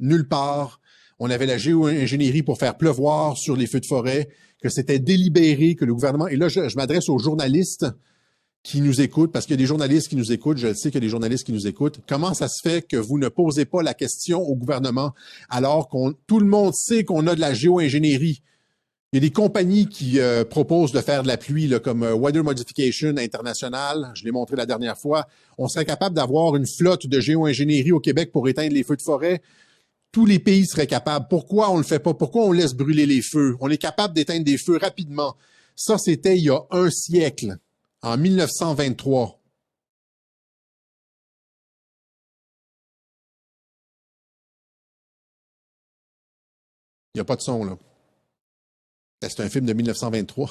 nulle part. On avait la géo-ingénierie pour faire pleuvoir sur les feux de forêt, que c'était délibéré, que le gouvernement... Et là, je m'adresse aux journalistes qui nous écoutent, parce qu'il y a des journalistes qui nous écoutent, je le sais qu'il y a des journalistes qui nous écoutent. Comment ça se fait que vous ne posez pas la question au gouvernement alors qu'on tout le monde sait qu'on a de la géo-ingénierie? Il y a des compagnies qui proposent de faire de la pluie, là, comme Weather Modification International, je l'ai montré la dernière fois. On serait capable d'avoir une flotte de géo-ingénierie au Québec pour éteindre les feux de forêt. Tous les pays seraient capables. Pourquoi on le fait pas? Pourquoi on laisse brûler les feux? On est capable d'éteindre des feux rapidement. Ça, c'était il y a un siècle, en 1923. Il n'y a pas de son, là. C'est un film de 1923.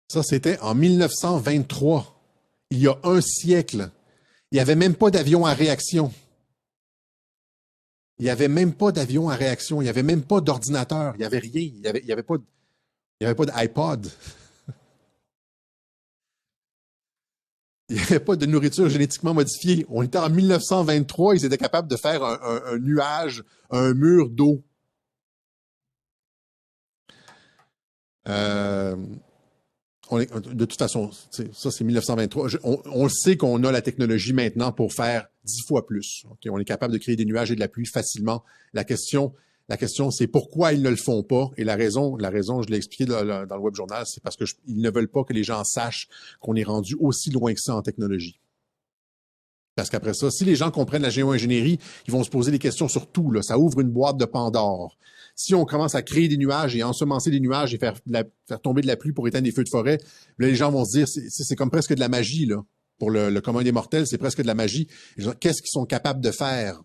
Ça, c'était en 1923. Il y a un siècle. Il n'y avait même pas d'avion à réaction. Il n'y avait même pas d'avion à réaction. Il n'y avait même pas d'ordinateur. Il n'y avait rien. Il y avait pas d'iPod. Il n'y avait pas de nourriture génétiquement modifiée. On était en 1923. Ils étaient capables de faire un nuage, un mur d'eau. De toute façon, ça c'est 1923. On le sait qu'on a la technologie maintenant pour faire 10 fois plus. Okay? On est capable de créer des nuages et de la pluie facilement. La question, c'est pourquoi ils ne le font pas. Et la raison, je l'ai expliqué dans le web journal, c'est parce qu'ils ne veulent pas que les gens sachent qu'on est rendu aussi loin que ça en technologie. Parce qu'après ça, si les gens comprennent la géo-ingénierie, ils vont se poser des questions sur tout. Là. Ça ouvre une boîte de Pandore. Si on commence à créer des nuages et ensemencer des nuages et faire tomber de la pluie pour éteindre des feux de forêt, là, les gens vont se dire, c'est comme presque de la magie, là. Pour le commun des mortels, c'est presque de la magie. Qu'est-ce qu'ils sont capables de faire